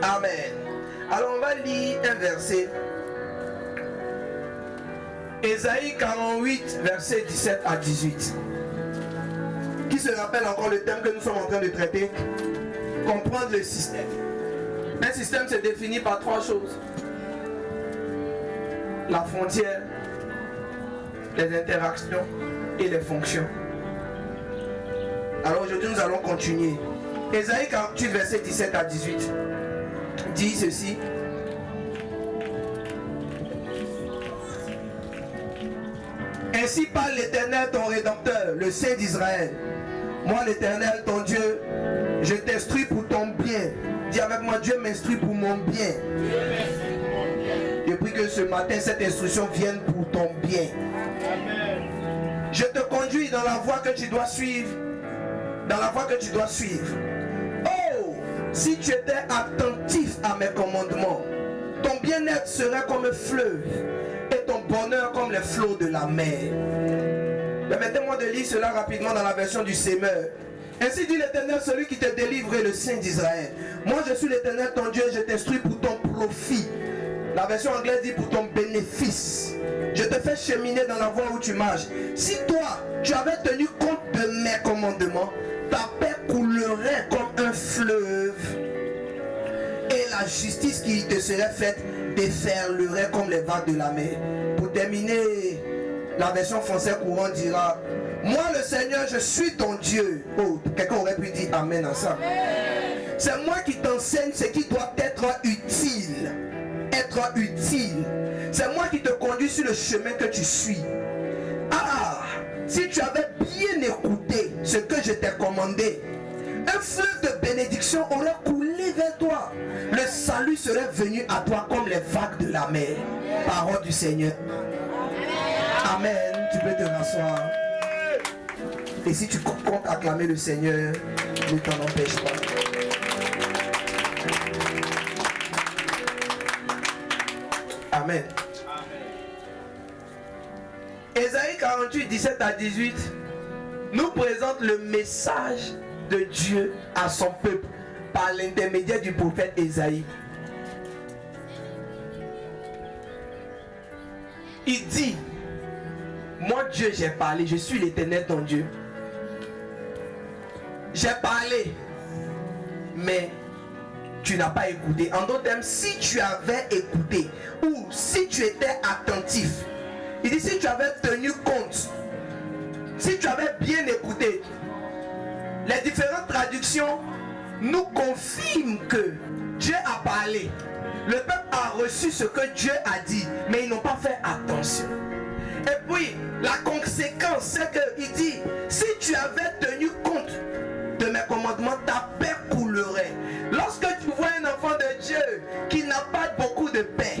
Amen. Alors on va lire un verset. Ésaïe 48, verset 17 à 18. Qui se rappelle encore le thème que nous sommes en train de traiter? Comprendre le système. Un système se définit par trois choses: la frontière, les interactions et les fonctions. Alors aujourd'hui nous allons continuer. Ésaïe 48, verset 17 à 18 dit ceci. Ainsi parle l'Éternel ton Rédempteur, le Saint d'Israël. Moi l'Éternel ton Dieu, je t'instruis pour ton bien. Dis avec moi, Dieu m'instruit pour mon bien. Je prie que ce matin cette instruction vienne pour ton bien. Amen. Je te conduis dans la voie que tu dois suivre. Dans la voie que tu dois suivre. Oh, si tu étais attentif à mes commandements, ton bien-être serait comme un fleuve et ton bonheur comme les flots de la mer. Permettez-moi de lire cela rapidement dans la version du Semeur. Ainsi dit l'Éternel, celui qui te délivre est le Saint d'Israël. Moi je suis l'Éternel ton Dieu, je t'instruis pour ton profit. La version anglaise dit pour ton bénéfice. Je te fais cheminer dans la voie où tu marches. Si toi, tu avais tenu compte de mes commandements, ta paix coulerait comme un fleuve. Et la justice qui te serait faite déferlerait comme les vagues de la mer. Pour terminer, la version française courante dira: moi le Seigneur, je suis ton Dieu. Oh, quelqu'un aurait pu dire Amen à ça. C'est moi qui t'enseigne ce qui doit être utile. Être utile. C'est moi qui te conduis sur le chemin que tu suis. Ah, si tu avais bien écouté ce que je t'ai commandé, un fleuve de bénédiction aurait coulé vers toi. Le salut serait venu à toi comme les vagues de la mer. Parole du Seigneur. Amen. Tu peux te rasseoir. Et si tu comptes acclamer le Seigneur, ne t'en empêche pas. Amen. Ésaïe 48, 17 à 18 nous présente le message de Dieu à son peuple par l'intermédiaire du prophète Ésaïe. Il dit: moi Dieu j'ai parlé, je suis l'Éternel ton Dieu. J'ai parlé, mais tu n'as pas écouté. En d'autres termes, si tu avais écouté ou si tu étais attentif, il dit si tu avais tenu compte, si tu avais bien écouté. Les différentes traductions nous confirment que Dieu a parlé. Le peuple a reçu ce que Dieu a dit, mais ils n'ont pas fait attention. Et puis, la conséquence, c'est qu'il dit, si tu avais tenu compte de mes commandements, ta paix coulerait. Lorsque tu vois un enfant de Dieu qui n'a pas beaucoup de paix,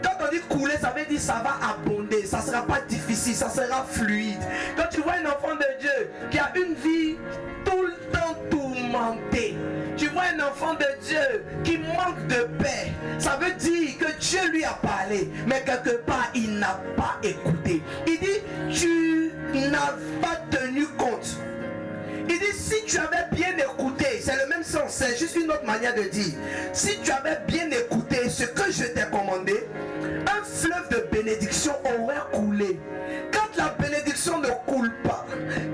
quand on dit couler, ça veut dire ça va abonder, ça ne sera pas difficile, ça sera fluide. Quand tu vois un enfant de Dieu qui a une vie tout le temps tourmentée, tu vois un enfant de Dieu qui manque de paix, ça veut dire que Dieu lui a parlé, mais quelque part il n'a pas écouté. Il dit, tu n'as pas tenu compte. Il dit, si tu avais bien écouté, c'est le même sens, c'est juste une autre manière de dire. Si tu avais bien écouté ce que je t'ai commandé, un fleuve de bénédiction aurait coulé. Quand la bénédiction ne coule pas,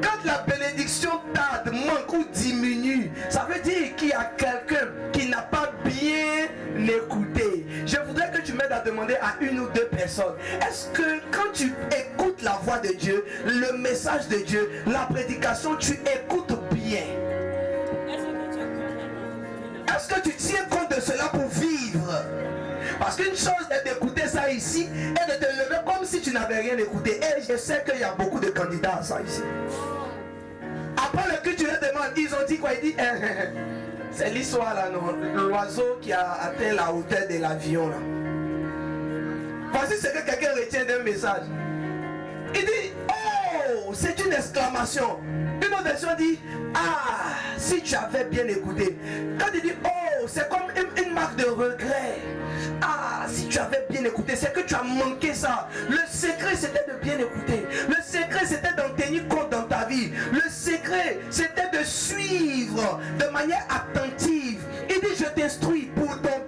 quand la bénédiction tarde, manque ou diminue, ça veut dire qu'il y a quelqu'un qui n'a pas bien écouté. Je voudrais que tu m'aides à demander à une ou deux personnes, est-ce que quand tu écoutes la voix de Dieu, le message de Dieu, la prédication, tu écoutes bien? Est-ce que tu tiens compte de cela pour vivre? Parce qu'une chose est d'écouter ça ici et de te lever comme si tu n'avais rien écouté. Et je sais qu'il y a beaucoup de candidats à ça ici. Après le culte, tu leur demandes, ils ont dit quoi? Ils disent, c'est l'histoire là, non? L'oiseau qui a atteint la hauteur de l'avion là. Voici ce que quelqu'un retient d'un message. Il dit, oh, c'est une exclamation. Une autre version dit, ah, si tu avais bien écouté. Quand il dit, oh, c'est comme une marque de regret. Ah, si tu avais bien écouté, c'est que tu as manqué ça. Le secret, c'était de bien écouter. Le secret, c'était d'en tenir compte dans ta vie. Le secret, c'était de suivre de manière attentive. Il dit, je t'instruis pour ton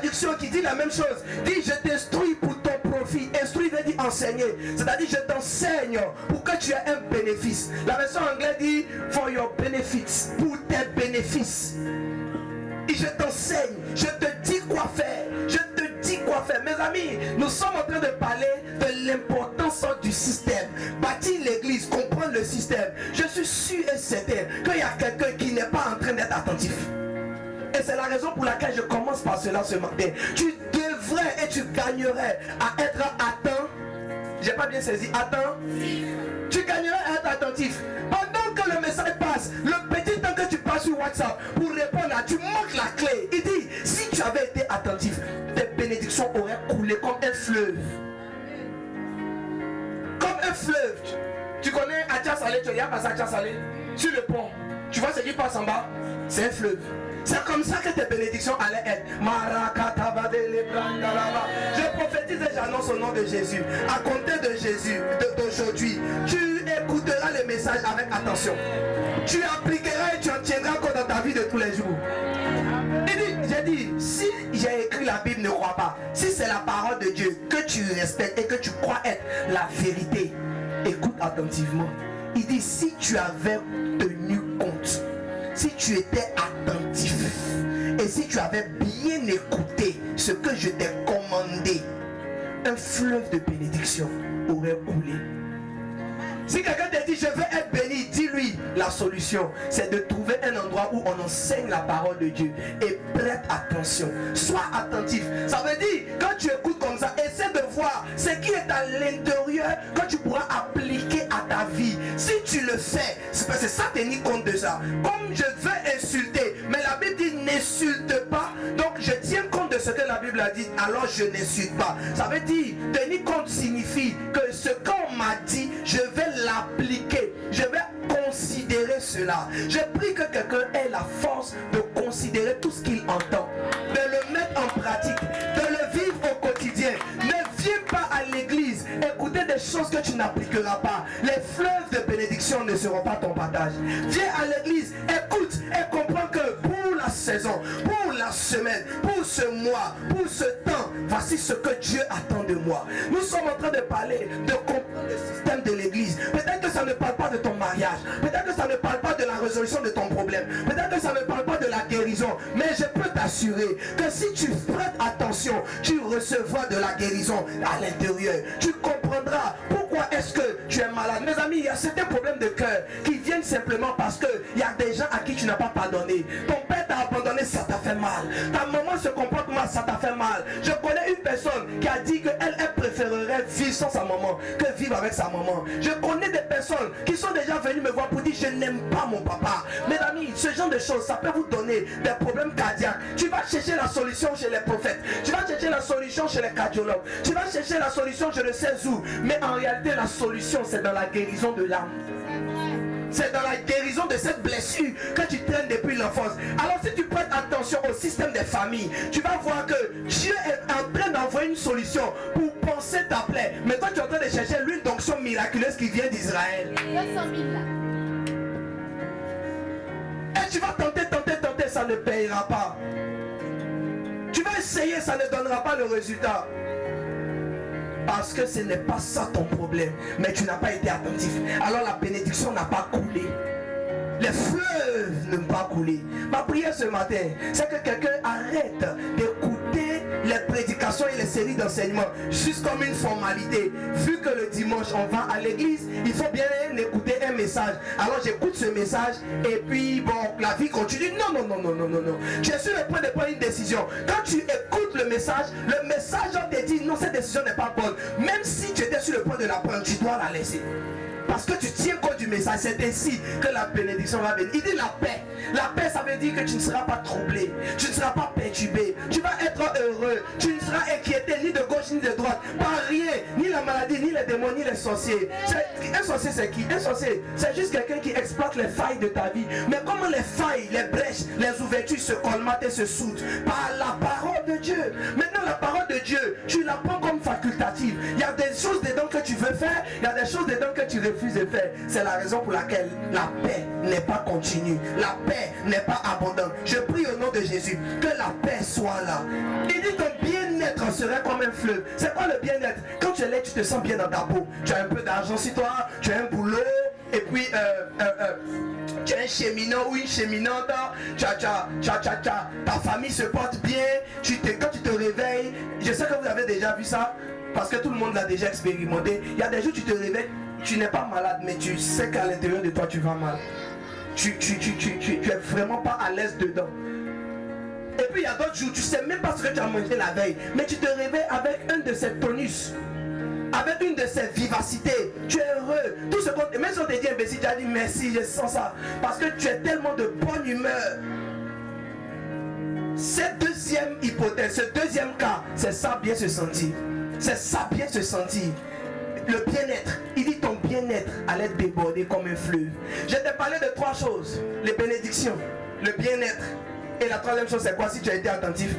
traduction qui dit la même chose. Dit je t'instruis pour ton profit. Instruire veut dire enseigner. C'est-à-dire je t'enseigne pour que tu aies un bénéfice. La version anglaise dit for your benefits. Pour tes bénéfices. Et je t'enseigne. Je te dis quoi faire. Je te dis quoi faire. Mes amis, nous sommes en train de parler de l'importance du système. Bâtir l'église, comprendre le système. Je suis sûr et certain qu'il y a quelqu'un qui n'est pas en train d'être attentif. Et c'est la raison pour laquelle je commence par cela ce matin. Tu devrais et tu gagnerais à être attentif. J'ai pas bien saisi. Attentif. Tu gagnerais à être attentif. Pendant que le message passe, le petit temps que tu passes sur WhatsApp pour répondre, tu manques la clé. Il dit, si tu avais été attentif, tes bénédictions auraient coulé comme un fleuve. Comme un fleuve. Tu connais Atia Salé, tu as passé Atia Salé sur le pont. Tu vois ce qui passe en bas? C'est un fleuve. C'est comme ça que tes bénédictions allaient être. Je prophétise et j'annonce au nom de Jésus. À compter de Jésus, d'aujourd'hui, tu écouteras les messages avec attention. Tu appliqueras et tu en tiendras compte dans ta vie de tous les jours. J'ai dit, si j'ai écrit la Bible, ne crois pas. Si c'est la parole de Dieu que tu respectes et que tu crois être la vérité, écoute attentivement. Il dit, si tu avais tenu compte, si tu étais attentif et si tu avais bien écouté ce que je t'ai commandé, un fleuve de bénédiction aurait coulé. Si quelqu'un te dit je veux être béni, dis-lui la solution, c'est de trouver un endroit où on enseigne la parole de Dieu et prête attention, sois attentif. Ça veut dire, quand tu écoutes comme ça, essaie de voir ce qui est à l'intérieur que tu pourras appliquer à ta vie. Si tu le fais, c'est parce que ça tenir compte de ça. Comme je veux insulter, mais la Bible dit n'insulte pas, donc je tiens compte de ce que la Bible a dit, alors je n'insulte pas. Ça veut dire, tenir compte signifie que ce qu'on m'a dit, je vais l'appliquer, je vais considérer cela. Je prie que quelqu'un ait la force de considérer tout ce qu'il entend, de le mettre en pratique, de le vivre au quotidien. Ne viens pas à l'église écouter des choses que tu n'appliqueras pas. Les fleuves de bénédiction ne seront pas ton partage. Viens à l'église, écoute et comprends que pour la saison, pour la semaine, pour ce mois, pour ce temps, voici ce que Dieu attend de moi. Nous sommes en train de parler de comprendre le système de l'église. Peut-être que ça ne parle pas de ton mariage, peut-être que ça ne parle pas de la résolution de ton problème, peut-être que ça ne parle pas de la guérison, mais je peux t'assurer que si tu prêtes attention, tu recevras de la guérison à l'intérieur. Tu comprendras pourquoi est-ce que tu es malade. Mes amis, il y a certains problèmes de cœur qui viennent simplement parce qu'il y a des gens à qui tu n'as pas pardonné. Ton père t'a abandonné, ça t'a fait mal. Ta maman se comporte mal, ça t'a fait mal. Je connais une personne qui a dit qu'elle préférerait vivre sans sa maman que vivre avec sa maman. Je connais des personnes qui sont déjà venues me voir pour dire je n'aime pas mon papa. Mes amis, ce genre de choses, ça peut vous donner des problèmes cardiaques. Tu vas chercher la solution chez les prophètes. Tu vas chercher la solution chez les cardiologues. Tu vas chercher la solution je ne sais où. Mais en réalité, la solution, c'est dans la guérison de l'âme. C'est dans la guérison de cette blessure que tu traînes depuis l'enfance. Alors si tu prêtes attention au système des familles, tu vas voir que Dieu est en train d'envoyer une solution pour penser ta plaie. Mais toi tu es en train de chercher l'huile d'onction miraculeuse qui vient d'Israël. 200 000 là. Et tu vas tenter, ça ne payera pas. Tu vas essayer, ça ne donnera pas le résultat. Parce que ce n'est pas ça ton problème. Mais tu n'as pas été attentif. Alors la bénédiction n'a pas coulé. Les fleuves n'ont pas coulé. Ma prière ce matin, c'est que quelqu'un arrête d'écouter les prédications et les séries d'enseignements juste comme une formalité. Vu que le dimanche on va à l'église, il faut bien écouter un message. Alors j'écoute ce message et puis bon, la vie continue. Non. Je suis sur le point de prendre une décision. Quand tu écoutes le message te dit non, cette décision n'est pas bonne. Même si tu étais sur le point de la prendre, tu dois la laisser. Parce que tu tiens compte du message, c'est ainsi que la bénédiction va venir. Il dit la paix. La paix, ça veut dire que tu ne seras pas troublé, tu ne seras pas perturbé, tu vas être heureux, tu ne seras inquiété ni de gauche ni de droite, par rien, ni la maladie, ni les démons, ni les sorciers. Un sorcier c'est qui? Un sorcier, c'est juste quelqu'un qui exploite les failles de ta vie. Mais comment les failles, les brèches, les ouvertures se colmatent et se soudent? Par la parole de Dieu. Maintenant la parole de Dieu, tu la prends comme facultative. Il y a des choses dedans que tu veux veux faire, il y a des choses dedans que tu refuses de faire. C'est la raison pour laquelle la paix n'est pas continue, la paix n'est pas abondante. Je prie au nom de Jésus que la paix soit là. Il dit ton bien-être serait comme un fleuve. C'est quoi le bien-être? Quand tu es là, tu te sens bien dans ta peau. Tu as un peu d'argent sur toi, tu as un boulot, et puis tu es un cheminot ou une cheminante, ta famille se porte bien, quand tu te réveilles, je sais que vous avez déjà vu ça, parce que tout le monde l'a déjà expérimenté. Il y a des jours où tu te réveilles, tu n'es pas malade, mais tu sais qu'à l'intérieur de toi tu vas mal. Tu es vraiment pas à l'aise dedans. Et puis il y a d'autres jours, tu sais même pas ce que tu as mangé la veille, mais tu te réveilles avec un de ces tonus, avec une de ces vivacités. Tu es heureux. Tout ce qu'on, même si on te dit imbécile, tu as dit merci, je sens ça. Parce que tu es tellement de bonne humeur. Cette deuxième hypothèse, ce deuxième cas, c'est ça bien se sentir. C'est ça bien se sentir. Le bien-être, il dit ton bien-être allait déborder comme un fleuve. Je t'ai parlé de trois choses: les bénédictions, le bien-être. Et la troisième chose, c'est quoi si tu as été attentif?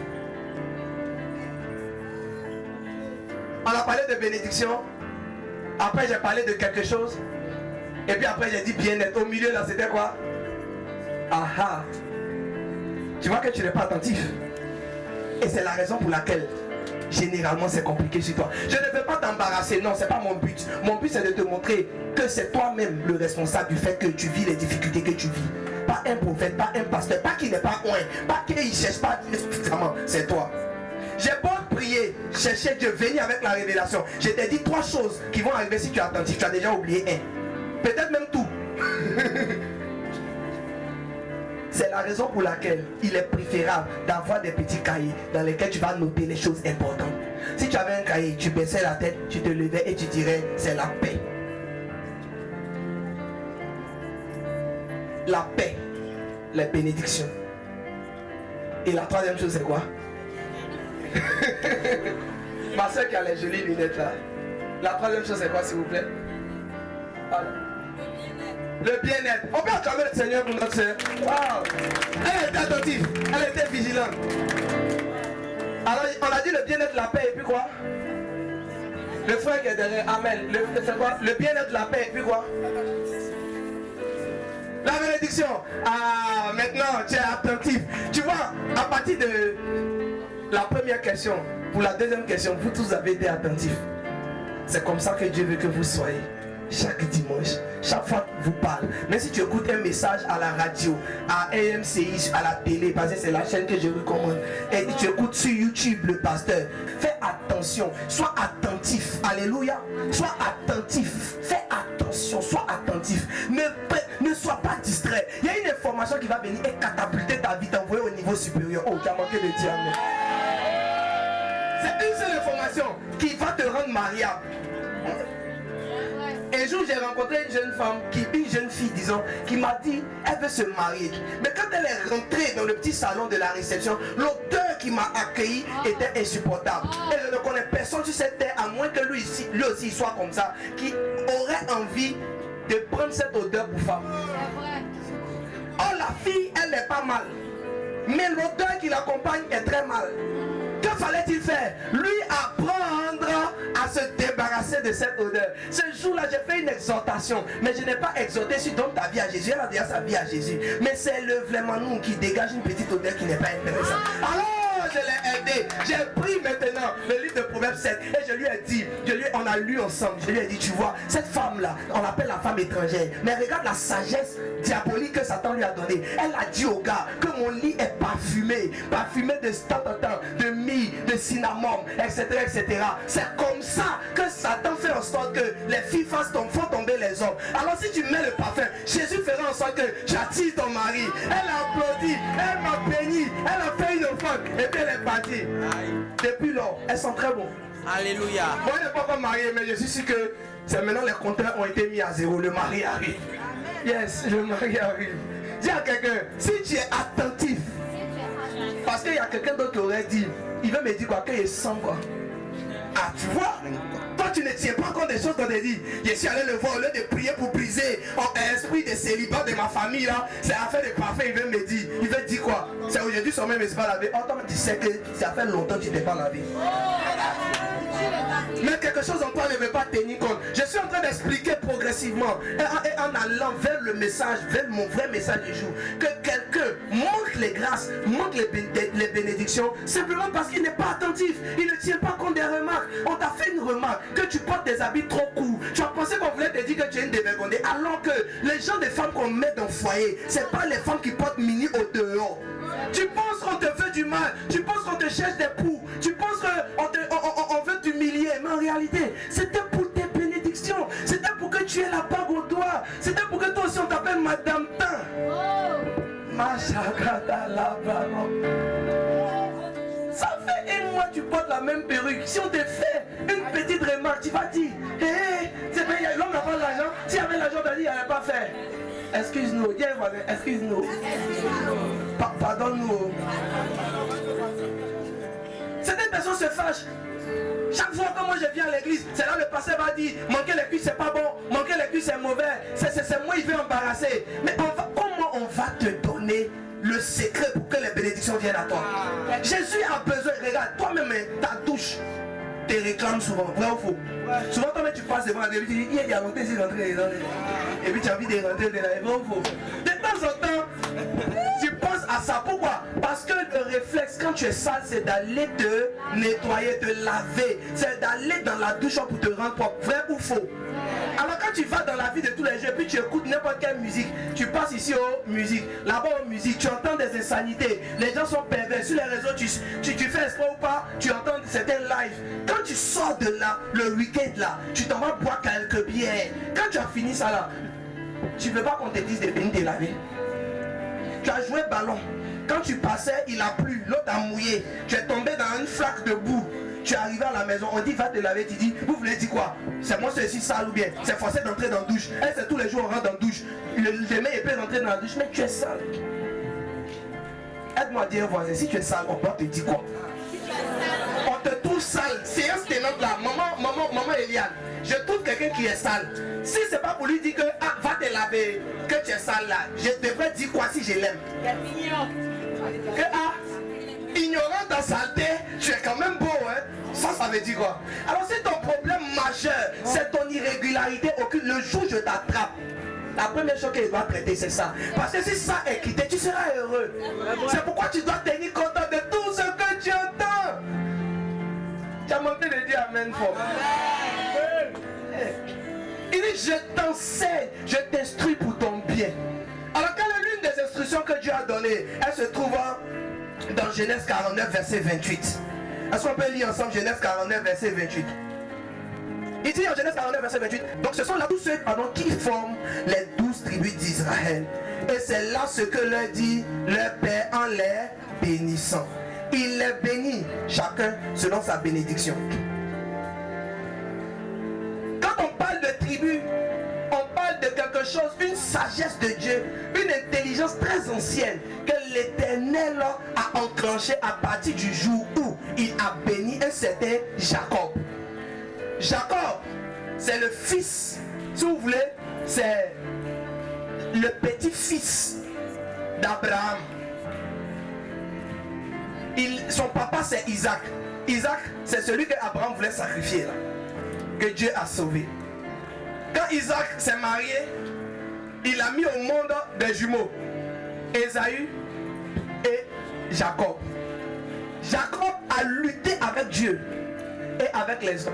On a parlé de bénédiction. Après, j'ai parlé de quelque chose. Et puis après, j'ai dit bien-être. Au milieu, là, c'était quoi? Ah. Tu vois que tu n'es pas attentif. Et c'est la raison pour laquelle généralement c'est compliqué chez toi. Je ne veux pas t'embarrasser, non, c'est pas mon but. Mon but c'est de te montrer que c'est toi-même le responsable du fait que tu vis les difficultés que tu vis. Pas un prophète, pas un pasteur, pas qu'il n'est pas loin, pas qu'il ne cherche pas suffisamment, c'est toi. J'ai beau prier, chercher Dieu, venir avec la révélation. Je t'ai dit trois choses qui vont arriver si tu es attentif. Tu as déjà oublié un. Peut-être même tout. C'est la raison pour laquelle il est préférable d'avoir des petits cahiers dans lesquels tu vas noter les choses importantes. Si tu avais un cahier, tu baissais la tête, tu te levais et tu dirais c'est la paix. La paix, les bénédictions. Et la troisième chose c'est quoi? Ma soeur qui a les jolies lunettes là. La troisième chose c'est quoi s'il vous plaît? Voilà. Le bien-être. On peut acclamer le Seigneur pour notre soeur. Wow. Elle était attentive, elle était vigilante. Alors on a dit le bien-être, la paix et puis quoi? Le frère qui est derrière, amen. C'est quoi? Le bien-être, la paix et puis quoi? La bénédiction. Ah, maintenant tu es attentif. Tu vois, à partir de la première question, pour la deuxième question, vous tous avez été attentifs. C'est comme ça que Dieu veut que vous soyez. Chaque dimanche, chaque fois qu'il vous parle, même si tu écoutes un message à la radio, à AMCI, à la télé, parce que c'est la chaîne que je recommande, et tu écoutes sur YouTube le pasteur, fais attention, sois attentif, alléluia, sois attentif, fais attention, sois attentif, ne sois pas distrait. Il y a une information qui va venir et catapulter ta vie, t'envoyer au niveau supérieur. Oh, tu as manqué de dire amen. C'est une seule information qui va te rendre mariable. Un jour, j'ai rencontré une jeune fille, disons, qui m'a dit, elle veut se marier. Mais quand elle est rentrée dans le petit salon de la réception, l'odeur qui m'a accueilli était insupportable. Et je ne connais personne sur cette terre, à moins que lui aussi soit comme ça, qui aurait envie de prendre cette odeur pour femme. Oh, la fille, elle n'est pas mal. Mais l'odeur qui l'accompagne est très mal. Que fallait-il faire? Lui apprendre à se débarrasser de cette odeur. Ce jour-là, j'ai fait une exhortation, mais je n'ai pas exhorté sur donne ta vie à Jésus. Elle a déjà sa vie à Jésus. Mais c'est le vraiment nous qui dégage une petite odeur qui n'est pas intéressante. Alors, je l'ai aidé. J'ai pris maintenant le livre de Proverbes 7 et je lui ai dit, on a lu ensemble. Je lui ai dit, tu vois, cette femme-là, on l'appelle la femme étrangère. Mais regarde la sagesse diabolique que Satan lui a donnée. Elle a dit au gars que mon lit est parfumé de temps en temps, de myrrhe, de cinnamon, etc. etc. C'est comme ça que Satan fait en sorte que les filles font tomber les hommes. Alors si tu mets le parfum, Jésus fera en sorte que tu attires ton mari. Elle a applaudi, elle m'a béni, elle a fait une offrande et puis elle est partie. Depuis lors, elles sont très bonnes. Alléluia. Moi je n'ai pas encore marié, mais je suis sûr que c'est maintenant les compteurs ont été mis à zéro. Le mari arrive. Yes, le mari arrive. Dis à quelqu'un, si tu es attentif, parce qu'il y a quelqu'un d'autre qui aurait dit, il veut me dire quoi, qu'il sent quoi. Ah, tu vois, toi tu ne tiens pas compte des choses qu'on te dit. Je suis allé le voir, au lieu de prier pour briser l'esprit de célibat de ma famille là, c'est affaire de parfait, il veut me dire. Il veut dire quoi? C'est aujourd'hui son même esprit lavé. Oh, toi tu sais que ça fait longtemps que tu t'es pas lavé. Mais quelque chose en toi ne veut pas tenir compte. Je suis en train d'expliquer progressivement et en allant vers le message, vers mon vrai message du jour, que quelqu'un manque les grâces, manque les bénédictions, simplement parce qu'il n'est pas attentif, il ne tient pas compte des remarques. On t'a fait une remarque que tu portes des habits trop courts. Tu as pensé qu'on voulait te dire que tu es une dévergondée, alors que les gens des femmes qu'on met dans le foyer, ce n'est pas les femmes qui portent mini au dehors. Tu penses qu'on te fait du mal, tu penses qu'on te cherche des poux, tu penses qu'on veut t'humilier, mais en réalité, c'était pour tes bénédictions, c'était pour que tu aies la bague au doigt, c'était pour que toi aussi on t'appelle Madame Tin. Ça fait un mois que tu portes la même perruque. Si on te fait une petite remarque, tu vas dire, hé, c'est bien, l'homme n'a pas l'argent. S'il avait l'argent, tu as dit, il n'allait pas faire. Excuse-nous, dis à voisin, excuse-nous. Pardonne-nous. Certaines personnes se fâchent. Chaque fois que moi je viens à l'église, c'est là le pasteur va dire, manquer les cuisses c'est pas bon, manquer les cuisses c'est mauvais, c'est moi il veut embarrasser. Mais comment on va te donner le secret pour que les bénédictions viennent à toi? Jésus a besoin, regarde, toi-même ta douche te réclame souvent, vrai ou faux? Souvent toi-même tu passes devant la télé, tu dis, il y a longtemps ici rentrer dedans. Et puis tu as envie de rentrer dedans, vrai ou faux? De temps en temps, tu penses à ça. Pourquoi? Parce que le réflexe quand tu es sale, c'est d'aller te nettoyer, te laver. C'est d'aller dans la douche pour te rendre propre. Vrai ou faux? Alors quand tu vas dans la vie de tous les jours, puis tu écoutes n'importe quelle musique, tu passes ici aux musiques, là-bas aux musiques, tu entends des insanités, les gens sont pervers, sur les réseaux, tu fais espoir ou pas, tu entends certains lives. Quand tu sors de là, le week-end là, tu t'en vas boire quelques bières. Quand tu as fini ça là, tu ne veux pas qu'on te dise de venir te laver. Tu as joué ballon. Quand tu passais, il a plu, l'eau t'a mouillé. Tu es tombé dans une flaque de boue. Tu es arrivé à la maison, on dit va te laver, tu dis, vous voulez dire quoi? C'est moi ceci sale ou bien? C'est forcé d'entrer dans la douche. Et c'est tous les jours on rentre dans la douche. Le mec peut rentrer dans la douche, mais tu es sale. Aide-moi à dire voisin, si tu es sale, on va te dire quoi? On te trouve sale. Séance tenante là, maman Eliane, je trouve quelqu'un qui est sale. Si c'est pas pour lui dire que va te laver, que tu es sale là, je devrais dire quoi si je l'aime? Que ignorant ta saleté, tu es quand même beau, hein? Ça veut dire quoi? Alors si ton problème majeur, c'est ton irrégularité occulte, le jour où je t'attrape, la première chose qu'il doit traiter, c'est ça. Parce que si ça est quitté, tu seras heureux. C'est pourquoi tu dois tenir compte de tout ce que tu entends. Tu as manqué de dire amen fort. Il dit, je t'enseigne, je t'instruis pour ton bien. Alors quelle est l'une des instructions que Dieu a données? Elle se trouve dans Genèse 49, verset 28. Est-ce qu'on peut lire ensemble Genèse 49, verset 28? Il dit en Genèse 49, verset 28, donc ce sont là tous ceux qui forment les 12 tribus d'Israël. Et c'est là ce que leur dit leur Père en les bénissant. Il les bénit, chacun selon sa bénédiction. Quand on parle de tribu, on parle de quelque chose, une sagesse de Dieu, une intelligence très ancienne que l'Éternel a enclenché à partir du jour où il a béni un certain Jacob. Jacob, c'est le fils, si vous voulez, c'est le petit-fils d'Abraham. Son papa c'est Isaac. Isaac, c'est celui que Abraham voulait sacrifier là, que Dieu a sauvé. Quand Isaac s'est marié, il a mis au monde des jumeaux, Ésaü et Jacob. Jacob a lutté avec Dieu et avec les hommes.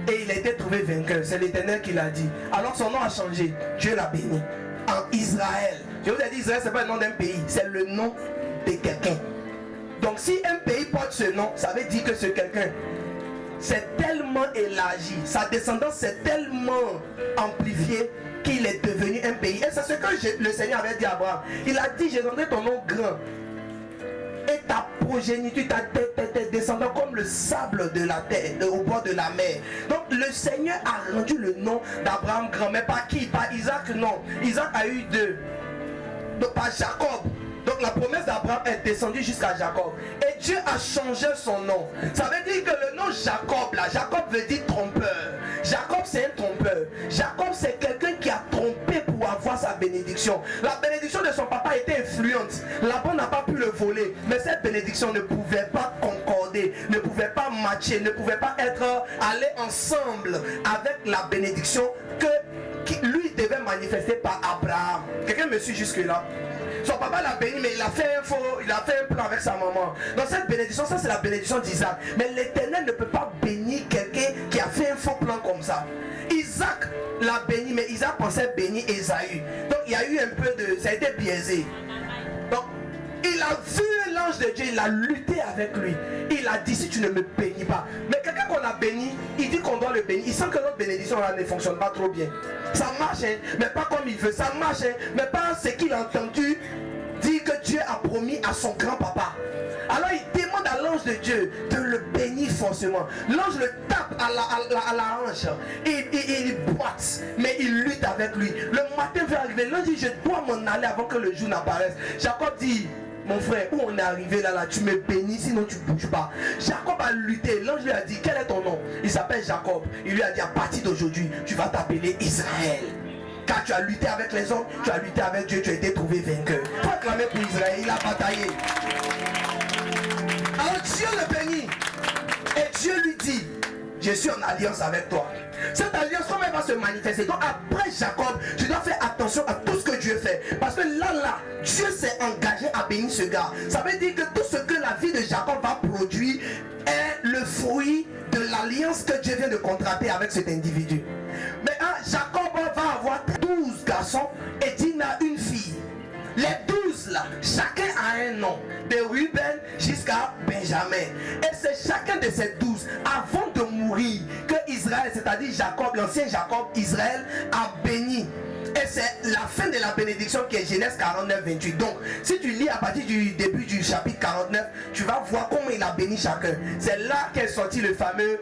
Et il a été trouvé vainqueur. C'est l'Éternel qui l'a dit. Alors son nom a changé. Dieu l'a béni. En Israël. Je vous ai dit, Israël, ce n'est pas le nom d'un pays. C'est le nom de quelqu'un. Donc si un pays porte ce nom, ça veut dire que ce quelqu'un, c'est tellement élargi. Sa descendance s'est tellement amplifiée qu'il est devenu un pays. Et c'est ce que le Seigneur avait dit à Abraham. Il a dit, j'ai rendu ton nom grand. Et ta progéniture, tes descendants comme le sable de la terre, au bord de la mer. Donc le Seigneur a rendu le nom d'Abraham grand. Mais par qui? Par Isaac, non. Isaac a eu deux. Donc par Jacob. Donc la promesse d'Abraham est descendue jusqu'à Jacob. Et Dieu a changé son nom. Ça veut dire que le nom Jacob, là, Jacob veut dire trompeur. Jacob c'est un trompeur. Jacob c'est quelqu'un qui a trompé pour avoir sa bénédiction. La bénédiction de son papa était influente. Laban n'a pas pu le voler, mais cette bénédiction ne pouvait pas concorder, ne pouvait pas matcher, ne pouvait pas aller ensemble avec la bénédiction que lui devait manifester par Abraham. Quelqu'un me suit jusque là? Son papa l'a béni, mais il a fait un plan avec sa maman. Donc cette bénédiction, ça c'est la bénédiction d'Isaac. Mais l'Éternel ne peut pas bénir quelqu'un qui a fait un faux plan comme ça. Isaac l'a béni, mais Isaac pensait bénir Ésaü. Donc il y a eu un peu de... ça a été biaisé. Donc il a vu l'ange de Dieu, il a lutté avec lui. Il a dit, si tu ne me bénis pas. Mais quelqu'un qu'on a béni, il dit qu'on doit le bénir. Il sent que notre bénédiction là ne fonctionne pas trop bien. Ça marche, hein, mais pas comme il veut. Ça marche, hein, mais pas ce qu'il a entendu dire que Dieu a promis à son grand-papa. Alors il demande à l'ange de Dieu de le bénir forcément. L'ange le tape à la hanche. Il boite, mais il lutte avec lui. Le matin veut arriver. L'ange dit, je dois m'en aller avant que le jour n'apparaisse. Jacob dit, mon frère, où on est arrivé là, tu me bénis, sinon tu ne bouges pas. Jacob a lutté. L'ange lui a dit, quel est ton nom? Il s'appelle Jacob. Il lui a dit, à partir d'aujourd'hui, tu vas t'appeler Israël. Car tu as lutté avec les hommes, tu as lutté avec Dieu, tu as été trouvé vainqueur. Faut acclamer pour Israël, il a bataillé. Alors Dieu le bénit. Et Dieu lui dit, je suis en alliance avec toi. Cette alliance, comment elle va se manifester? Donc après Jacob, tu dois faire attention à tout ce que Dieu fait. Parce que là, Dieu s'est engagé à bénir ce gars. Ça veut dire que tout ce que la vie de Jacob va produire est le fruit de l'alliance que Dieu vient de contracter avec cet individu. Mais Jacob va avoir 12 garçons et Dina une fille. Les 12 là, chacun a un nom, de Ruben jusqu'à Benjamin. Et c'est chacun de ces 12, avant de mourir, que Israël, c'est-à-dire Jacob, l'ancien Jacob, Israël, a béni. Et c'est la fin de la bénédiction qui est Genèse 49, 28. Donc, si tu lis à partir du début du chapitre 49, tu vas voir comment il a béni chacun. C'est là qu'est sorti le fameux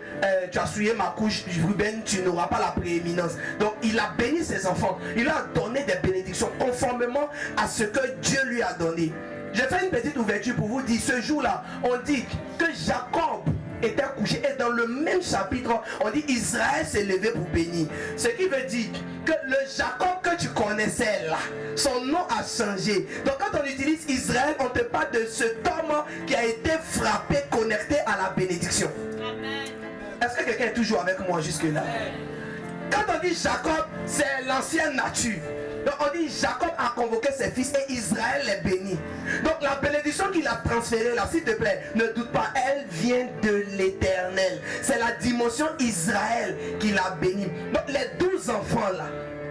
tu as souillé ma couche, Ruben, tu n'auras pas la prééminence. Donc, il a béni ses enfants. Il leur a donné des bénédictions conformément à ce que Dieu lui a donné. Je fais une petite ouverture pour vous dire, ce jour-là, on dit que Jacob était couché, et dans le même chapitre on dit Israël s'est levé pour bénir, ce qui veut dire que le Jacob que tu connaissais là, son nom a changé. Donc quand on utilise Israël, on te parle de cet homme qui a été frappé, connecté à la bénédiction. Est-ce que quelqu'un est toujours avec moi jusque là? Quand on dit Jacob, c'est l'ancienne nature. Donc on dit Jacob a convoqué ses fils et Israël les bénit. Donc la bénédiction qu'il a transférée là, s'il te plaît, ne doute pas, elle vient de l'Éternel. C'est la dimension Israël qu'il a béni. Donc les 12 enfants là,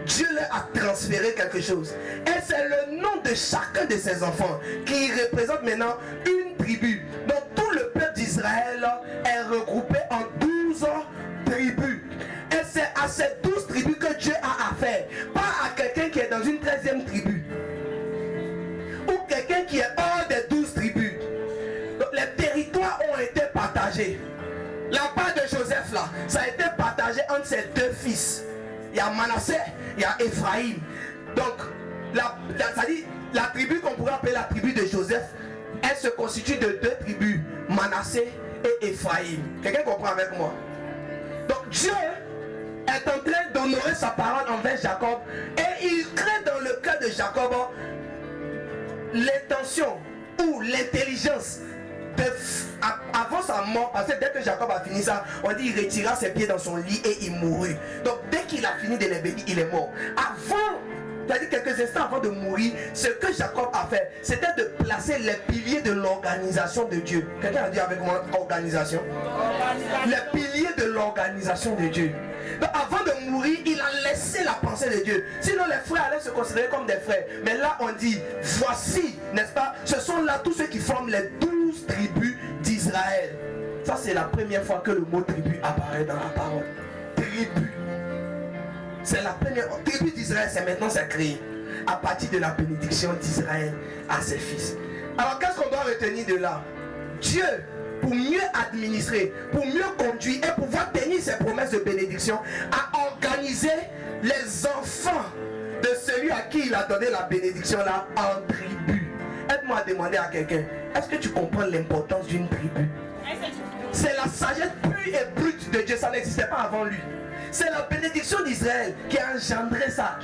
Dieu leur a transféré quelque chose. Et c'est le nom de chacun de ces enfants qui représente maintenant une tribu. Donc tout le peuple d'Israël est regroupé en 12 tribus. Et c'est à ces 12 tribus que Dieu a affaire. Pas à quelqu'un qui est dans une 13e tribu. Ou quelqu'un qui est hors des 12 tribus. Donc les territoires ont été partagés. La part de Joseph là, ça a été partagé entre ses deux fils. Il y a Manassé, il y a Ephraïm. Donc, la tribu qu'on pourrait appeler la tribu de Joseph, elle se constitue de deux tribus, Manassé et Ephraïm. Quelqu'un comprend avec moi? Donc Dieu est en train d'honorer sa parole envers Jacob et il crée dans le cœur de Jacob l'intention ou l'intelligence avant sa mort, parce que dès que Jacob a fini ça, on dit il retira ses pieds dans son lit et il mourut. Donc dès qu'il a fini de les bénir, il est mort. Avant, c'est-à-dire quelques instants avant de mourir, ce que Jacob a fait, c'était de placer les piliers de l'organisation de Dieu. Quelqu'un a dit avec moi organisation? Les piliers de l'organisation de Dieu. Donc avant de mourir, il a laissé la pensée de Dieu. Sinon les frères allaient se considérer comme des frères. Mais là on dit, voici, n'est-ce pas, ce sont là tous ceux qui forment les 12 tribus d'Israël. Ça c'est la première fois que le mot tribu apparaît dans la parole. Tribu. C'est la première tribu d'Israël, c'est maintenant c'est créé. À partir de la bénédiction d'Israël à ses fils. Alors qu'est-ce qu'on doit retenir de là? Dieu, pour mieux administrer, pour mieux conduire et pouvoir tenir ses promesses de bénédiction, a organisé les enfants de celui à qui il a donné la bénédiction là en tribu. Aide-moi à demander à quelqu'un, est-ce que tu comprends l'importance d'une tribu? C'est la sagesse pure et brute de Dieu, ça n'existait pas avant lui. C'est la bénédiction d'Israël qui a engendré ça.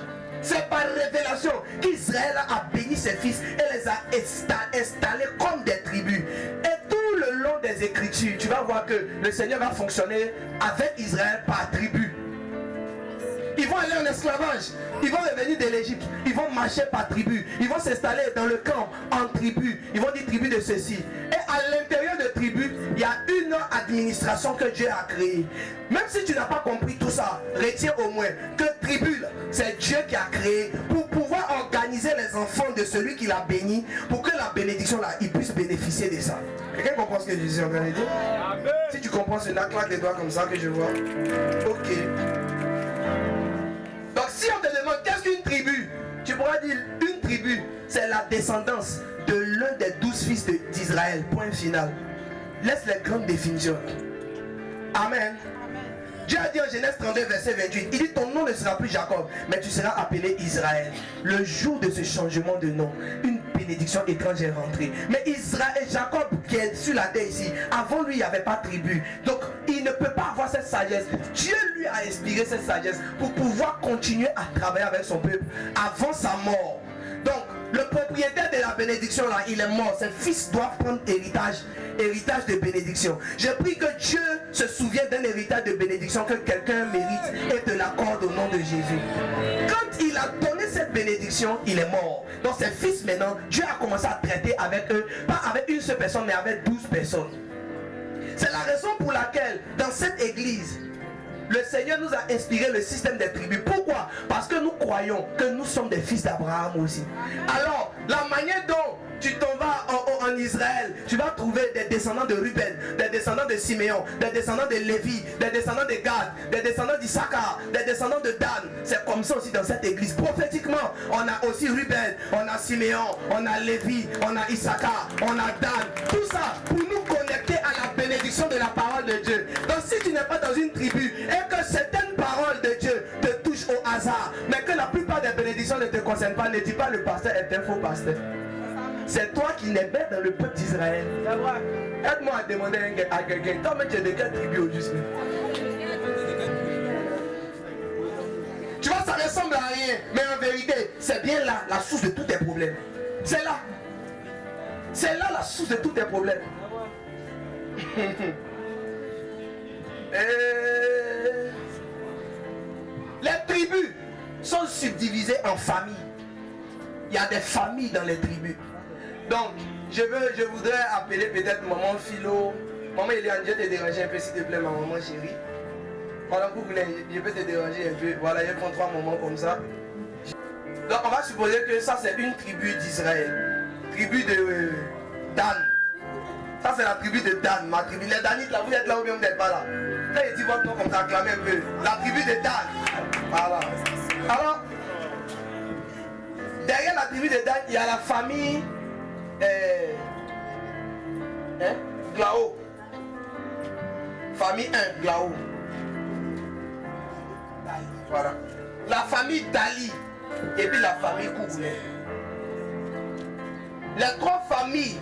C'est par révélation qu'Israël a béni ses fils et les a installés comme des tribus. Et tout le long des Écritures, tu vas voir que le Seigneur va fonctionner avec Israël par tribu. Ils vont aller en esclavage, ils vont revenir de l'Égypte, ils vont marcher par tribu, ils vont s'installer dans le camp en tribu, ils vont dire tribu de ceci. Et à l'intérieur de tribu, il y a une administration que Dieu a créée. Même si tu n'as pas compris tout ça, retiens au moins que tribu, c'est Dieu qui a créé pour pouvoir organiser les enfants de celui qui l'a béni, pour que la bénédiction là, ils puissent bénéficier de ça. Quelqu'un comprend ce que Jésus est en train de dire? Si tu comprends cela, claque les doigts comme ça que je vois. Ok. Donc si on te demande qu'est-ce qu'une tribu, tu pourras dire une tribu, c'est la descendance de l'un des 12 fils d'Israël. Point final. Laisse les grandes définitions. Amen. Dieu a dit en Genèse 32 verset 28, il dit ton nom ne sera plus Jacob, mais tu seras appelé Israël. Le jour de ce changement de nom, une bénédiction étrange est rentrée. Mais Israël, Jacob qui est sur la terre ici, avant lui il n'y avait pas de tribu. Donc il ne peut pas avoir cette sagesse. Dieu lui a inspiré cette sagesse pour pouvoir continuer à travailler avec son peuple avant sa mort. Donc le propriétaire de la bénédiction là, il est mort. Ses fils doivent prendre héritage de bénédiction. Je prie que Dieu se souvienne d'un héritage de bénédiction que quelqu'un mérite et te l'accorde au nom de Jésus. Quand il a donné cette bénédiction, il est mort. Donc ses fils maintenant, Dieu a commencé à traiter avec eux, pas avec une seule personne, mais avec 12 personnes. C'est la raison pour laquelle dans cette église, le Seigneur nous a inspiré le système des tribus. Pourquoi? Parce que nous croyons que nous sommes des fils d'Abraham aussi. Alors, la manière dont tu t'en vas en Israël, tu vas trouver des descendants de Ruben, des descendants de Siméon, des descendants de Lévi, des descendants de Gad, des descendants d'Issachar, des descendants de Dan. C'est comme ça aussi dans cette église. Prophétiquement, on a aussi Ruben, on a Siméon, on a Lévi, on a Issachar, on a Dan. Tout ça pour nous connecter à la bénédiction de la parole de Dieu. Donc si tu n'es pas dans une tribu et que certaines paroles de Dieu te touchent au hasard, mais que la plupart des bénédictions ne te concernent pas, ne dis pas le pasteur est un faux pasteur. C'est toi qui n'es pas dans le peuple d'Israël. Aide-moi à demander à quelqu'un, toi mais tu es de quelle tribu au juste? Tu vois, ça ne ressemble à rien, mais en vérité, c'est bien là la source de tous tes problèmes. C'est là. C'est là la source de tous tes problèmes. Les tribus sont subdivisées en familles. Il y a des familles dans les tribus. Donc, je voudrais appeler peut-être maman Philo. Maman Eliane, je te déranger un peu s'il te plaît, ma maman chérie. Pendant que vous voulez, je peux te déranger un peu. Voilà, je prends 3 moments comme ça. Donc, on va supposer que ça, c'est une tribu d'Israël. Tribu de Dan. Ça, c'est la tribu de Dan, ma tribu. Les Danites, là, vous êtes là ou bien vous n'êtes pas là? Quand il dit votre nom comme ça, acclamez un peu. La tribu de Dan. Voilà. Alors, derrière la tribu de Dan, il y a la famille Glao. Famille 1, Glao. Voilà. La famille Dali. Et puis la famille Kougoulé. Les 3 familles,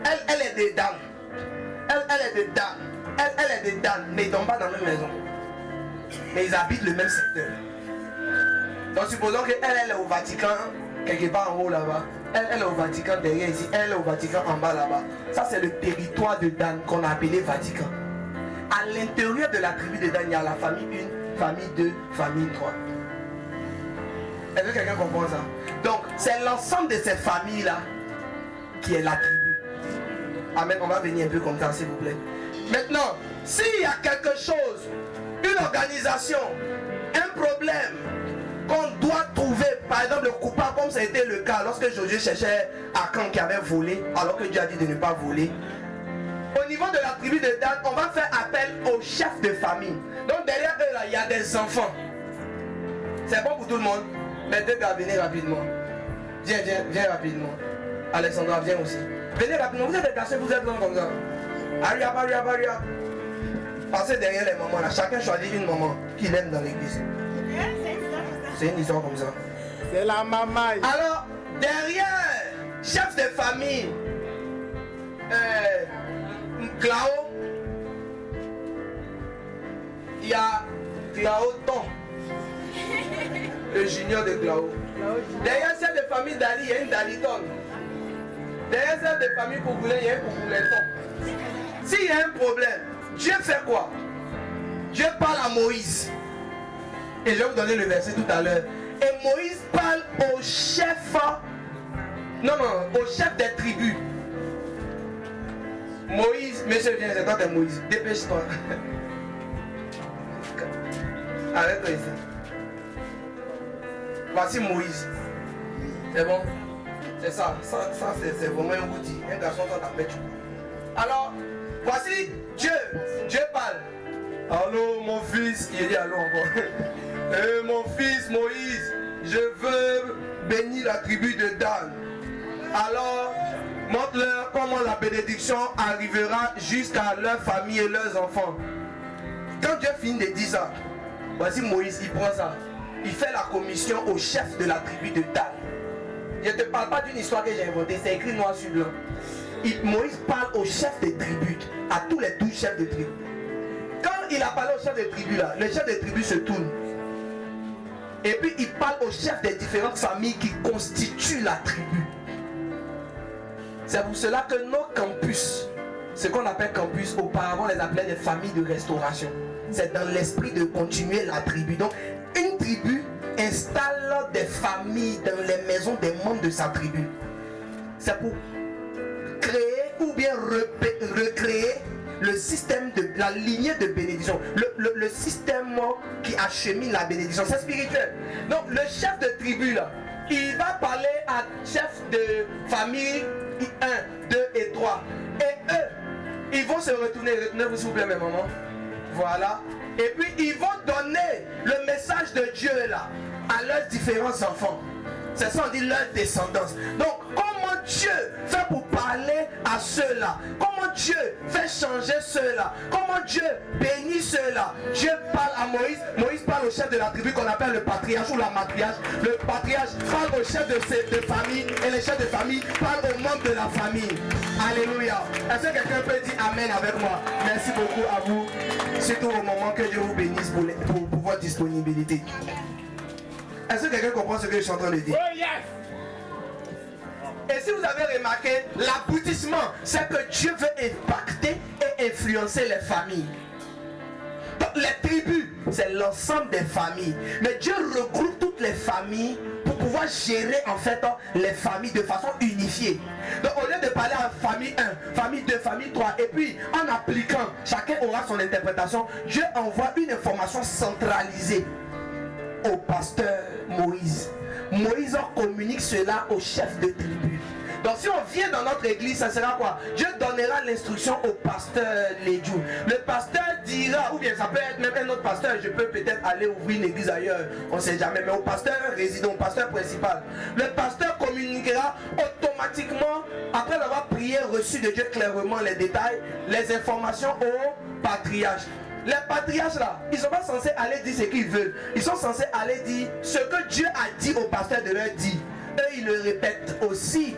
elle est de Dan. Elle est de Dan. Elle est de Dan, mais ils ne sont pas dans la même maison. Mais ils habitent le même secteur. Donc supposons qu'elle est au Vatican, quelque part en haut là-bas. Elle est au Vatican derrière ici, elle est au Vatican en bas là-bas. Ça c'est le territoire de Dan qu'on a appelé Vatican. À l'intérieur de la tribu de Dan, il y a la famille 1, famille 2, famille 3. Est-ce que quelqu'un comprend ça? Donc c'est l'ensemble de ces familles-là qui est la tribu. Amen, on va venir un peu comme ça s'il vous plaît. Maintenant, s'il y a quelque chose, une organisation, un problème, qu'on doit trouver, par exemple le coupable, comme ça a été le cas lorsque Josué cherchait Akan qui avait volé, alors que Dieu a dit de ne pas voler. Au niveau de la tribu de Dan, on va faire appel au chef de famille. Donc derrière eux là, il y a des enfants. C'est bon pour tout le monde. Mais deux gars, venez rapidement. Viens rapidement. Alexandra, viens aussi. Venez rapidement, vous êtes des garçons, vous êtes là comme ça. Hurry up. Passez derrière les mamans là, chacun choisit une maman qu'il aime dans l'église. C'est une histoire comme ça. C'est la maman. Alors, derrière, chef de famille, Clao, il y a Claoton. Le junior de Glao. Derrière celle de famille d'Ali, il y a une Daliton. Derrière celle de famille Pougoulé, il y a un Pougouléton. S'il y a un problème, Dieu fait quoi? Dieu parle à Moïse. Et je vais vous donner le verset tout à l'heure. Et Moïse parle au chef. Au chef des tribus. Moïse, monsieur, viens, c'est toi t'es Moïse. Dépêche-toi. Arrête-toi ici. Voici Moïse. C'est bon? C'est ça. Ça c'est vraiment un outil. Un garçon dans la pêche. Alors, voici Dieu. Dieu parle. Allô, mon fils. Il dit allô encore. Mon fils Moïse, je veux bénir la tribu de Dan. Alors, montre-leur comment la bénédiction arrivera jusqu'à leur famille et leurs enfants. Quand Dieu finit de dire ça, voici Moïse, il prend ça. Il fait la commission au chef de la tribu de Dan. Je ne te parle pas d'une histoire que j'ai inventée, c'est écrit noir sur blanc. Moïse parle au chef des tribus, à tous les 12 chefs de tribu. Quand il a parlé au chef des tribus là, le chef des tribus se tourne. Et puis il parle au chef des différentes familles qui constituent la tribu. C'est pour cela que nos campus, ce qu'on appelle campus, auparavant on les appelait des familles de restauration. C'est dans l'esprit de continuer la tribu. Donc une tribu installe des familles dans les maisons des membres de sa tribu. C'est pour créer ou bien recréer le système de la lignée de bénédiction, le système qui achemine la bénédiction, c'est spirituel. Donc le chef de tribu là, il va parler à chef de famille 1, 2 et 3. Et eux, ils vont se retourner, retenez-vous s'il vous plaît mes mamans. Voilà. Et puis ils vont donner le message de Dieu là à leurs différents enfants. C'est ça on dit leur descendance. Donc comment Dieu fait pour parler à ceux-là? Comment Dieu fait changer ceux-là? Comment Dieu bénit ceux-là? Dieu parle à Moïse. Moïse parle au chef de la tribu qu'on appelle le patriarche ou la matriarche. Le patriarche parle au chef de famille et le chef de famille parle aux membres de la famille. Alléluia. Est-ce que quelqu'un peut dire Amen avec moi? Merci beaucoup à vous. Surtout au moment que Dieu vous bénisse pour votre disponibilité. Est-ce que quelqu'un comprend ce que je suis en train de dire? Oh yes! Et si vous avez remarqué, l'aboutissement, c'est que Dieu veut impacter et influencer les familles. Donc les tribus, c'est l'ensemble des familles. Mais Dieu regroupe toutes les familles pour pouvoir gérer en fait les familles de façon unifiée. Donc au lieu de parler en famille 1, famille 2, famille 3, et puis en appliquant, chacun aura son interprétation, Dieu envoie une information centralisée au pasteur Moïse. Moïse communique cela au chef de tribu. Donc si on vient dans notre église, ça sera quoi? Dieu donnera l'instruction au pasteur Lédjou. Le pasteur dira, ou bien ça peut être même un autre pasteur, je peux peut-être aller ouvrir une église ailleurs, on ne sait jamais, mais au pasteur résident, au pasteur principal. Le pasteur communiquera automatiquement, après avoir prié, reçu de Dieu clairement les détails, les informations au patriarche. Les patriarches là, ils ne sont pas censés aller dire ce qu'ils veulent. Ils sont censés aller dire ce que Dieu a dit au pasteur de leur dire. Eux, ils le répètent aussi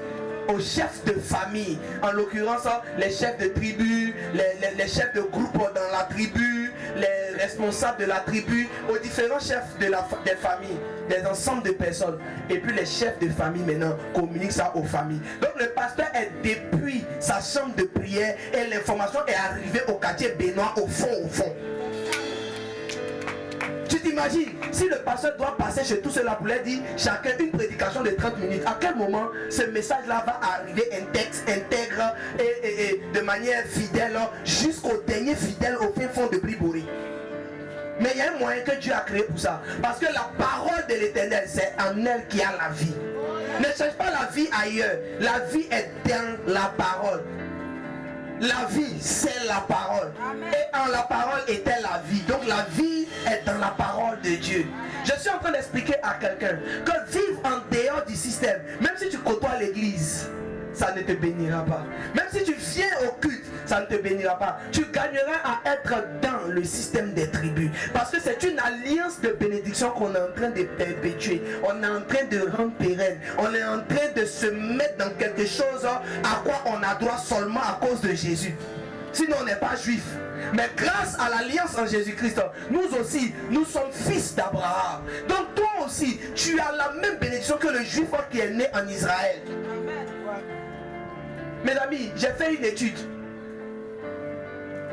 aux chefs de famille. En l'occurrence, les chefs de tribu, les chefs de groupe dans la tribu, les responsables de la tribu, aux différents chefs des familles, des ensembles de personnes. Et puis les chefs de famille maintenant communiquent ça aux familles. Donc le pasteur est depuis sa chambre de prière et l'information est arrivée au quartier Benoît au fond. Tu t'imagines, si le pasteur doit passer chez tout cela pour leur dire chacun une prédication de 30 minutes, à quel moment ce message-là va arriver intègre et de manière fidèle jusqu'au dernier fidèle au fin fond de Bribouri? Mais il y a un moyen que Dieu a créé pour ça. Parce que la parole de l'Éternel, c'est en elle qu'il y a la vie. Ne cherche pas la vie ailleurs. La vie est dans la parole. La vie, c'est la parole. Et en la parole était la vie. Donc la vie est dans la parole de Dieu. Je suis en train d'expliquer à quelqu'un que vivre en dehors du système, même si tu côtoies l'église, ça ne te bénira pas. Même si tu viens au culte, ça ne te bénira pas. Tu gagneras à être dans le système des tribus. Parce que c'est une alliance de bénédiction qu'on est en train de perpétuer. On est en train de rendre pérenne. On est en train de se mettre dans quelque chose à quoi on a droit seulement à cause de Jésus. Sinon, on n'est pas juif. Mais grâce à l'alliance en Jésus-Christ, nous aussi, nous sommes fils d'Abraham. Donc toi aussi, tu as la même bénédiction que le juif qui est né en Israël. Mes amis, j'ai fait une étude.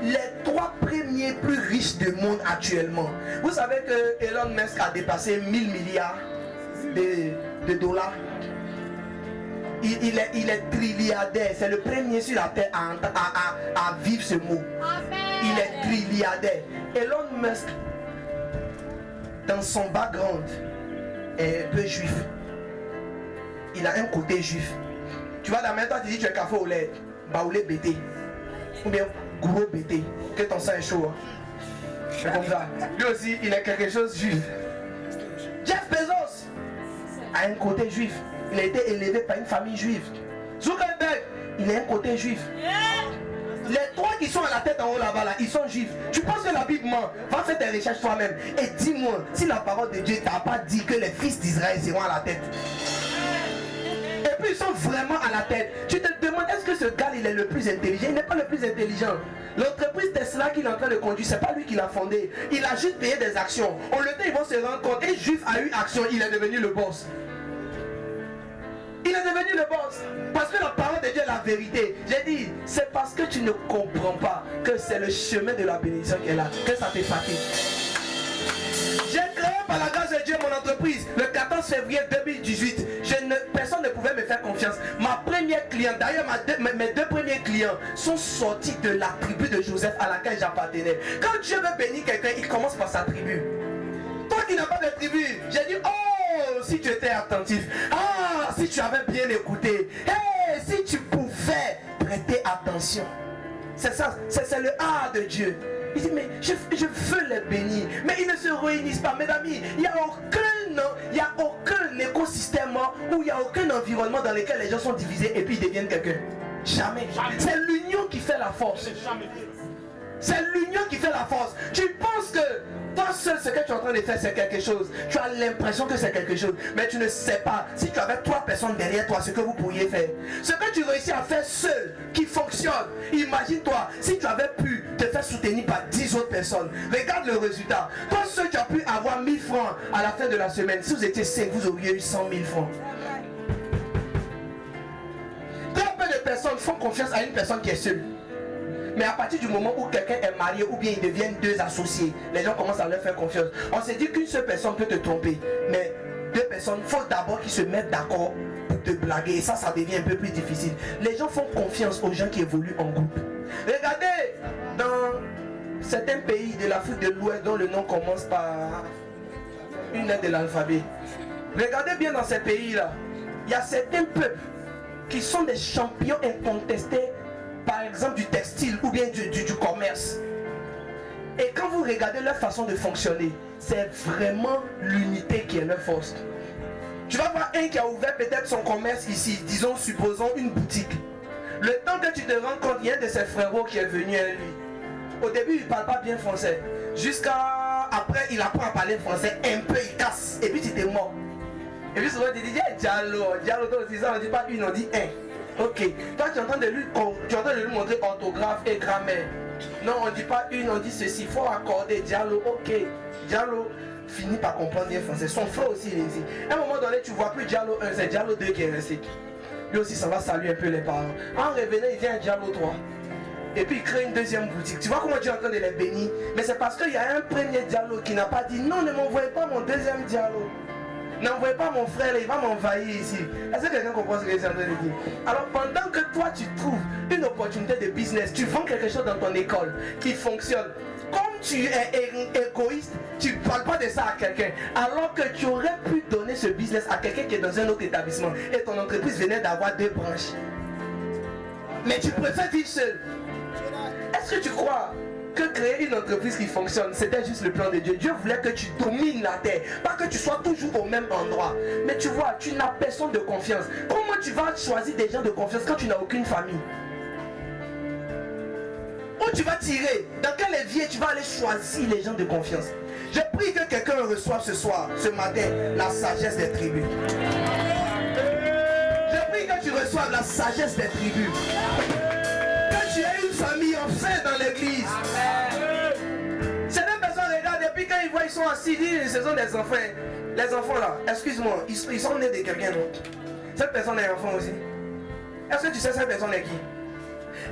Les 3 premiers plus riches du monde actuellement. Vous savez que Elon Musk a dépassé 1000 milliards de dollars. Il est trilliardaire. C'est le premier sur la terre à vivre ce mot. Il est trilliardaire. Elon Musk, dans son background, est un peu juif. Il a un côté juif. Tu vois, dans même temps, tu dis tu es café au lait, baoulé bété. Ou bien gros bété. Que ton sang est chaud. Hein. C'est comme ça. Lui aussi, il est quelque chose juif. Jeff Bezos a un côté juif. Il a été élevé par une famille juive. Zuckerberg, il a un côté juif. Les 3 qui sont à la tête en haut là-bas, là, ils sont juifs. Tu penses que la Bible ment? Va faire tes recherches toi-même. Et dis-moi, si la parole de Dieu t'a pas dit que les fils d'Israël seront à la tête. Et puis ils sont vraiment à la tête. Tu te demandes, est-ce que ce gars il est le plus intelligent? Il n'est pas le plus intelligent. L'entreprise Tesla qu'il est en train de conduire, c'est pas lui qui l'a fondée. Il a juste payé des actions. On le temps, ils vont se rendre compte. Et juif a eu action, il est devenu le boss. Il est devenu le boss. Parce que la parole de Dieu est la vérité. J'ai dit, c'est parce que tu ne comprends pas que c'est le chemin de la bénédiction qui est là, que ça te fatigue. J'ai créé par la grâce de Dieu mon entreprise le 14 février 2018. Personne ne pouvait me faire confiance. Ma première cliente, d'ailleurs mes 2 premiers clients sont sortis de la tribu de Joseph à laquelle j'appartenais. Quand Dieu veut bénir quelqu'un, il commence par sa tribu. Toi qui n'as pas de tribu, j'ai dit, oh, si tu étais attentif. Ah, si tu avais bien écouté. Hey, si tu pouvais prêter attention. C'est ça, c'est le A de Dieu. Il dit, mais je veux les bénir. Mais ils ne se réunissent pas. Mes amis, il n'y a aucun écosystème où il n'y a aucun environnement dans lequel les gens sont divisés et puis ils deviennent quelqu'un. Jamais. C'est l'union qui fait la force. C'est l'union qui fait la force. Tu penses que toi seul, ce que tu es en train de faire, c'est quelque chose. Tu as l'impression que c'est quelque chose. Mais tu ne sais pas, si tu avais 3 personnes derrière toi, ce que vous pourriez faire. Ce que tu réussis à faire seul, qui fonctionne. Imagine-toi, si tu avais pu te faire soutenir par 10 autres personnes. Regarde le résultat. Toi seul, tu as pu avoir 1000 francs à la fin de la semaine. Si vous étiez 5, vous auriez eu 100 000 francs. Très peu de personnes font confiance à une personne qui est seule. Mais à partir du moment où quelqu'un est marié ou bien ils deviennent 2 associés, les gens commencent à leur faire confiance. On s'est dit qu'une seule personne peut te tromper. Mais 2 personnes, il faut d'abord qu'ils se mettent d'accord pour te blaguer. Et ça devient un peu plus difficile. Les gens font confiance aux gens qui évoluent en groupe. Regardez, dans certains pays de l'Afrique de l'Ouest dont le nom commence par une lettre de l'alphabet. Regardez bien dans ces pays-là. Il y a certains peuples qui sont des champions incontestés, par exemple du textile ou bien du commerce. Et quand vous regardez leur façon de fonctionner, c'est vraiment l'unité qui est leur force. Tu vas voir un qui a ouvert peut-être son commerce ici, disons, supposons une boutique. Le temps que tu te rends compte, il y a un de ses frérots qui est venu à lui. Au début, il ne parle pas bien français. Jusqu'à après, il apprend à parler français un peu, il casse. Et puis tu t'es mort. Et puis souvent, tu dis, Diallo, toi aussi, ça, on ne dit pas une, on dit un. Ok, toi tu es en train de lui montrer orthographe et grammaire. Non, on ne dit pas une, on dit ceci. Il faut accorder Diallo, ok. Diallo finit par comprendre bien français. Son frère aussi, il est ici. À un moment donné, tu ne vois plus Diallo 1, c'est Diallo 2 qui est resté. Lui aussi, ça va saluer un peu les parents. En revenant, il vient à Diallo 3. Et puis il crée une deuxième boutique. Tu vois comment Dieu est en train de les bénir. Mais c'est parce qu'il y a un premier Diallo qui n'a pas dit non, ne m'envoyez pas mon deuxième Diallo. N'envoyez pas mon frère, il va m'envahir ici. Est-ce que quelqu'un comprend ce que je suis en train de dire? Alors pendant que toi tu trouves une opportunité de business, tu vends quelque chose dans ton école qui fonctionne. Comme tu es égoïste, tu ne parles pas de ça à quelqu'un. Alors que tu aurais pu donner ce business à quelqu'un qui est dans un autre établissement. Et ton entreprise venait d'avoir 2 branches. Mais tu préfères vivre seul. Est-ce que tu crois que créer une entreprise qui fonctionne, c'était juste le plan de Dieu? Dieu voulait que tu domines la terre, pas que tu sois toujours au même endroit. Mais tu vois, tu n'as personne de confiance. Comment tu vas choisir des gens de confiance quand tu n'as aucune famille? Où tu vas tirer? Dans quel évier tu vas aller choisir les gens de confiance? Je prie que quelqu'un reçoive ce soir, ce matin, la sagesse des tribus. Je prie que tu reçoives la sagesse des tribus. Que tu aies une famille enfin sont assis, ce sont des enfants. Les enfants là, excuse-moi, ils sont nés de quelqu'un d'autre. Cette personne est enfant aussi. Est-ce que tu sais cette personne est qui?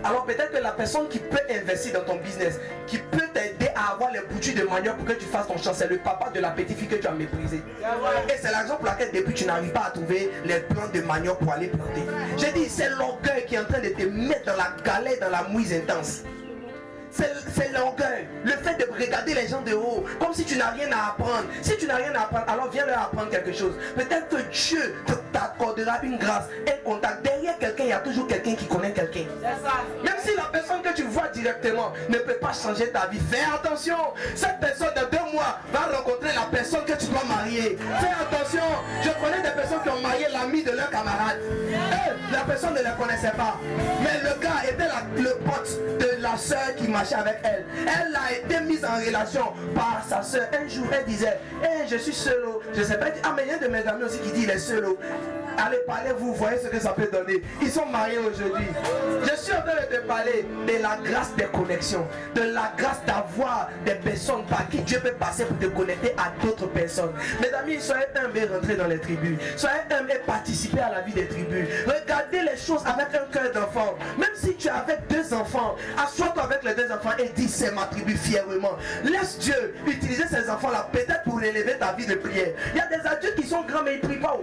Alors peut-être que la personne qui peut investir dans ton business, qui peut t'aider à avoir les boutures de manioc pour que tu fasses ton champ, c'est le papa de la petite fille que tu as méprisé. Et c'est la raison pour laquelle depuis tu n'arrives pas à trouver les plants de manioc pour aller planter. J'ai dit, c'est l'orgueil qui est en train de te mettre dans la galère, dans la mouise intense. C'est l'orgueil, le fait de regarder les gens de haut, comme si tu n'as rien à apprendre. Si tu n'as rien à apprendre, alors viens leur apprendre quelque chose. Peut-être que Dieu t'accordera une grâce, un contact. Derrière quelqu'un, il y a toujours quelqu'un qui connaît quelqu'un. Même si la personne que tu vois directement ne peut pas changer ta vie, fais attention. Cette personne de 2 mois va rencontrer la personne que tu dois marier. Fais attention. Je connais des personnes qui ont marié l'ami de leur camarade. Et la personne ne la connaissait pas. Mais le gars était le pote de la soeur qui marchait avec elle. Elle a été mise en relation par sa soeur. Un jour, elle disait, hey, je suis seul. Je sais pas. Ah, mais il y a un de mes amis aussi qui dit, il est seul. Allez, parlez-vous, voyez ce que ça peut donner. Ils sont mariés aujourd'hui. Je suis en train de te parler de la grâce des connexions, de la grâce d'avoir des personnes par qui Dieu peut passer pour te connecter à d'autres personnes. Mes amis, soyez humbles et rentrez dans les tribus. Soyez humbles et participez à la vie des tribus. Regardez les choses avec un cœur d'enfant. Même si tu es avec 2 enfants, assois-toi avec les 2 enfants et dis, c'est ma tribu fièrement. Laisse Dieu utiliser ces enfants-là, peut-être pour élever ta vie de prière. Il y a des adultes qui sont grands mais ils ne prient pas.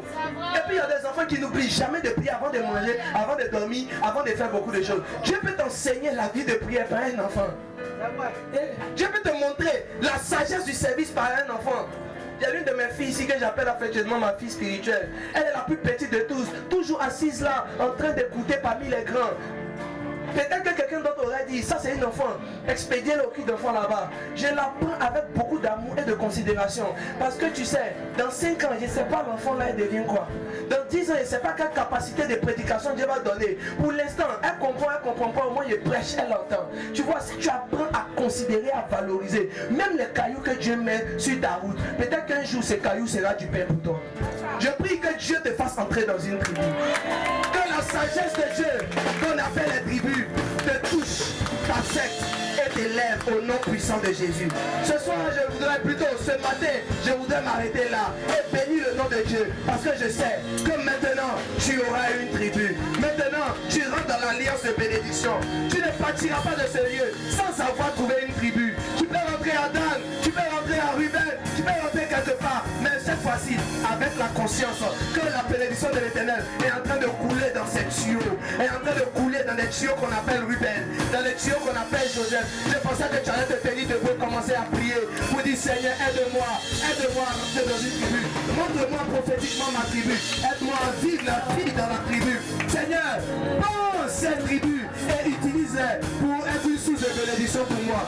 Et puis il y a des enfants qui n'oublient jamais de prier avant de manger, avant de dormir, avant de faire beaucoup de choses. Dieu peut t'enseigner la vie de prière par un enfant. Dieu peut te montrer la sagesse du service par un enfant. Il y a l'une de mes filles ici que j'appelle affectueusement ma fille spirituelle. Elle est la plus petite de tous, toujours assise là, en train d'écouter parmi les grands. Peut-être que quelqu'un d'autre aurait dit, ça c'est une enfant, expédiez le cul d'enfant là-bas. Je la prends avec beaucoup d'amour et de considération. Parce que tu sais, dans 5 ans, je ne sais pas l'enfant là, elle devient quoi. Dans 10 ans, je ne sais pas quelle capacité de prédication Dieu va donner. Pour l'instant, elle comprend pas, au moins je prêche, elle entend. Tu vois, si tu apprends à considérer, à valoriser, même les cailloux que Dieu met sur ta route, peut-être qu'un jour ces cailloux sera du pain pour toi. Je prie que Dieu te fasse entrer dans une tribu. Que la sagesse de Dieu, qu'on appelle les tribus, te touche ta secte et t'élève au nom puissant de Jésus. Ce soir, je voudrais plutôt, ce matin, je voudrais m'arrêter là et bénir le nom de Dieu. Parce que je sais que maintenant, tu auras une tribu. Maintenant, tu rentres dans l'alliance de bénédiction. Tu ne partiras pas de ce lieu sans avoir trouvé une tribu. Tu peux rentrer à Dan, tu peux rentrer à Ruben, tu peux rentrer quelque part. Mais cette fois-ci, avec la conscience que la bénédiction de l'Éternel est en train de couler dans ces tuyaux, est en train de couler dans les tuyaux qu'on appelle Ruben, dans les tuyaux qu'on appelle Joseph. Je pensais que tu allais te tenir debout, commencer à prier pour dire, Seigneur, aide-moi à rentrer dans une tribu. Montre-moi prophétiquement ma tribu. Aide-moi à vivre la vie dans la tribu. Seigneur, prends cette tribu et utilise-les pour être une source de bénédiction pour moi.